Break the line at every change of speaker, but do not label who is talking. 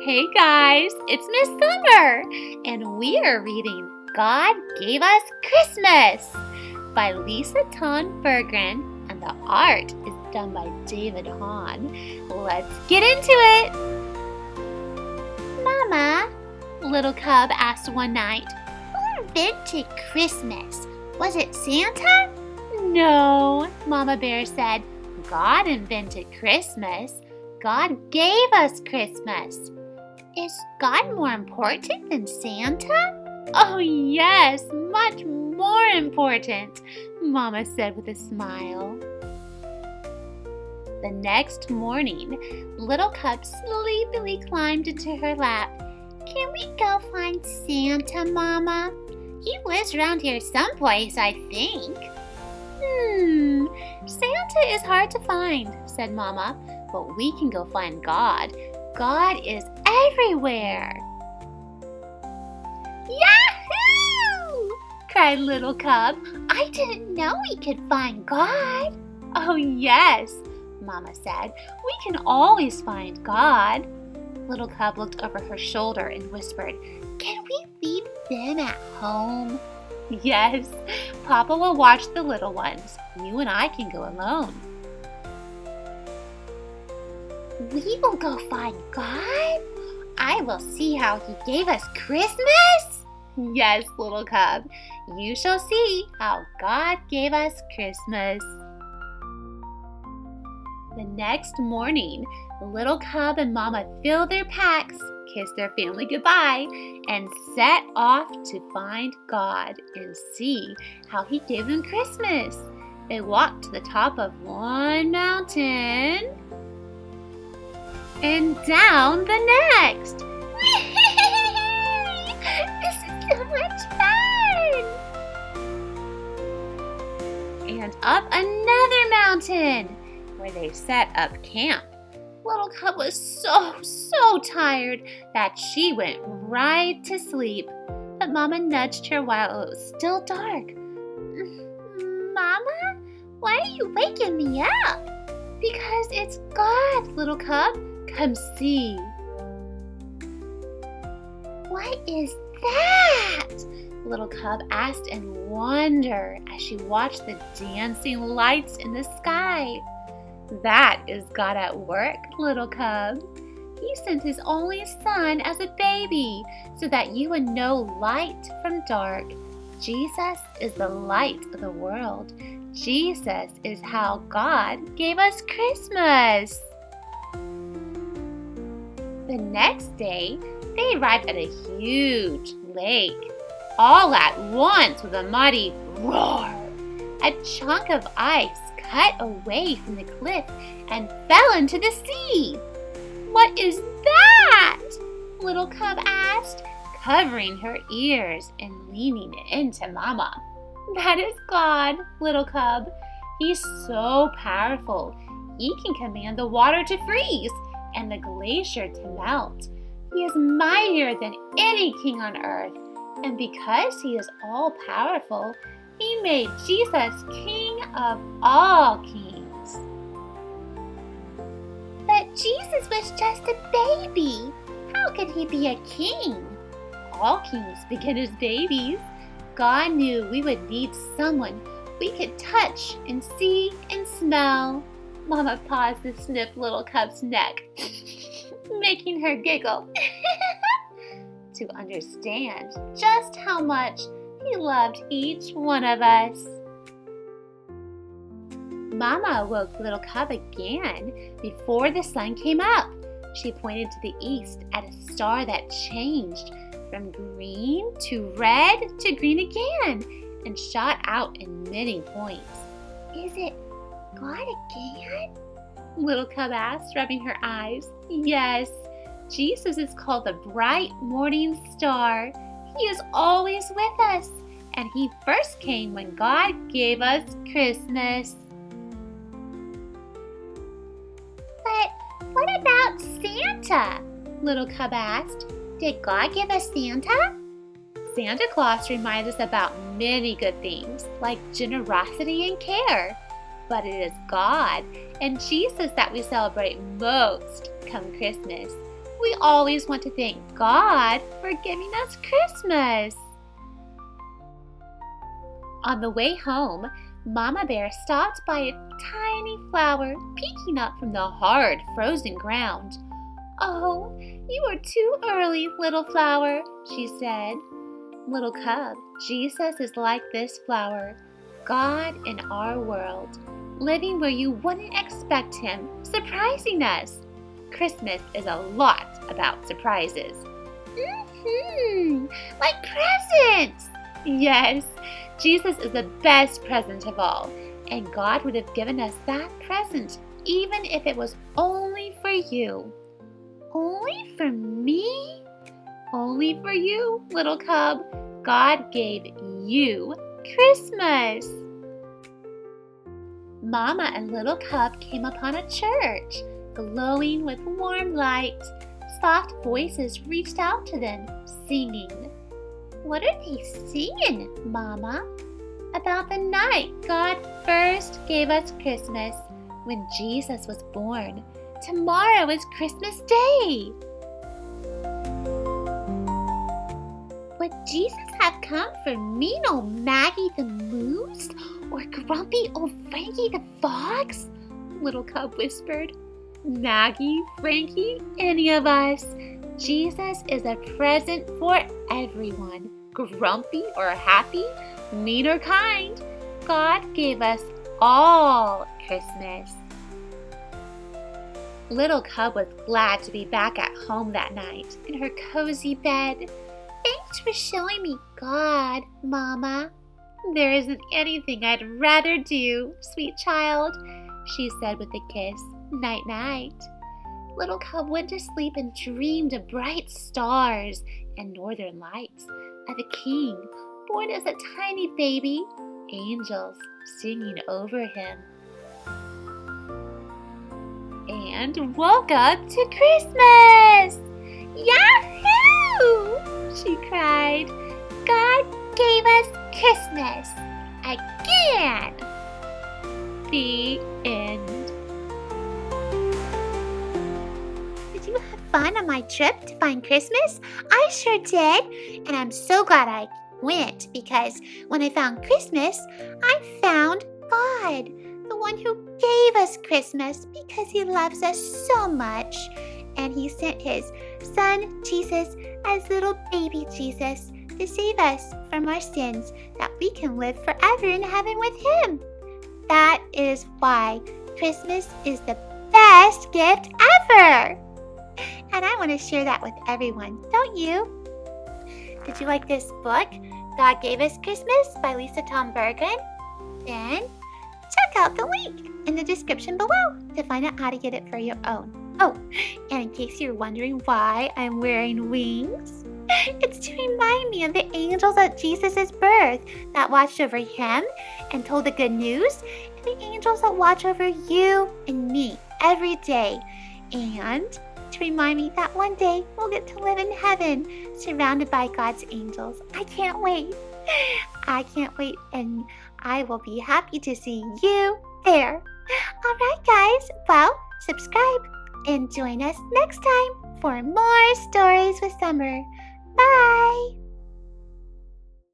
Hey guys, it's Miss Summer, and we are reading God Gave Us Christmas by Tawn Bergren, and the art is done by Tawn. Let's get into it! Mama, Little Cub asked one night, who invented Christmas? Was it Santa? No, Mama Bear said. God invented Christmas. God gave us Christmas. Is God more important than Santa? Oh yes, much more important, Mama said with a smile. The next morning, Little Cub sleepily climbed into her lap. Can we go find Santa, Mama? He lives around here someplace, I think. Santa is hard to find, said Mama, but we can go find God. God is everywhere. Yahoo! Cried Little Cub. I didn't know we could find God. Oh yes, Mama said. We can always find God. Little Cub looked over her shoulder and whispered, can we leave them at home? Yes, Papa will watch the little ones. You and I can go alone. We will go find God? I will see how He gave us Christmas? Yes, Little Cub, you shall see how God gave us Christmas. The next morning, Little Cub and Mama filled their packs, kissed their family goodbye, and set off to find God and see how He gave them Christmas. They walked to the top of one mountain and down the next. This is so much fun! And up another mountain where they set up camp. Little Cub was so tired that she went right to sleep. But Mama nudged her while it was still dark. Mama, why are you waking me up? Because it's God, Little Cub. Come see. What is that? Little Cub asked in wonder as she watched the dancing lights in the sky. That is God at work, Little Cub. He sent His only Son as a baby so that you would know light from dark. Jesus is the light of the world. Jesus is how God gave us Christmas. The next day, they arrived at a huge lake. All at once with a mighty roar, a chunk of ice cut away from the cliff and fell into the sea. What is that? Little Cub asked, covering her ears and leaning into Mama. That is God, Little Cub. He's so powerful. He can command the water to freeze and the glacier to melt. He is mightier than any king on earth. And because He is all powerful, He made Jesus King of all kings. But Jesus was just a baby. How could He be a king? All kings begin as babies. God knew we would need someone we could touch and see and smell. Mama paused to sniff Little Cub's neck, making her giggle to understand just how much He loved each one of us. Mama woke Little Cub again before the sun came up. She pointed to the east at a star that changed from green to red to green again and shot out in many points. Is it God again? Little Cub asked, rubbing her eyes. Yes, Jesus is called the bright morning star. He is always with us, and He first came when God gave us Christmas. But what about Santa? Little Cub asked. Did God give us Santa? Santa Claus reminds us about many good things, like generosity and care. But it is God and Jesus that we celebrate most come Christmas. We always want to thank God for giving us Christmas. On the way home, Mama Bear stopped by a tiny flower peeking up from the hard, frozen ground. "Oh, you are too early, little flower," she said. "Little Cub, Jesus is like this flower, God in our world, living where you wouldn't expect Him, surprising us. Christmas is a lot about surprises." Like presents! Yes, Jesus is the best present of all, and God would have given us that present even if it was only for you. Only for me? Only for you, little Cub. God gave you Christmas. Mama and Little Cub came upon a church, glowing with warm light. Soft voices reached out to them, singing. "What are they singing, Mama?" "About the night God first gave us Christmas, when Jesus was born. Tomorrow is Christmas Day." Would Jesus have come for mean old Maggie the Moose or grumpy old Frankie the Fox? Little Cub whispered. "Maggie, Frankie, any of us. Jesus is a present for everyone, grumpy or happy, mean or kind. God gave us all Christmas." Little Cub was glad to be back at home that night in her cozy bed. "Thanks for showing me God, Mama." "There isn't anything I'd rather do, sweet child," she said with a kiss. "Night-night." Little Cub went to sleep and dreamed of bright stars and northern lights, of a king born as a tiny baby, angels singing over him, and woke up to Christmas. "Yahoo!" she cried. "God gave us Christmas again." The end. Did you have fun on my trip to find Christmas? I sure did, and I'm so glad I went, because when I found Christmas, I found God, the one who gave us Christmas because He loves us so much, and He sent His Son, Jesus, as little baby Jesus to save us from our sins, that we can live forever in heaven with Him. That is why Christmas is the best gift ever. And I want to share that with everyone, don't you? Did you like this book, God Gave Us Christmas by Tawn Bergren? Then check out the link in the description below to find out how to get it for your own. Oh, and in case you're wondering why I'm wearing wings, it's to remind me of the angels at Jesus' birth that watched over Him and told the good news, and the angels that watch over you and me every day, and to remind me that one day we'll get to live in heaven surrounded by God's angels. I can't wait. I can't wait, and I will be happy to see you there. All right, guys. Well, subscribe and join us next time for more Stories with Summer. Bye!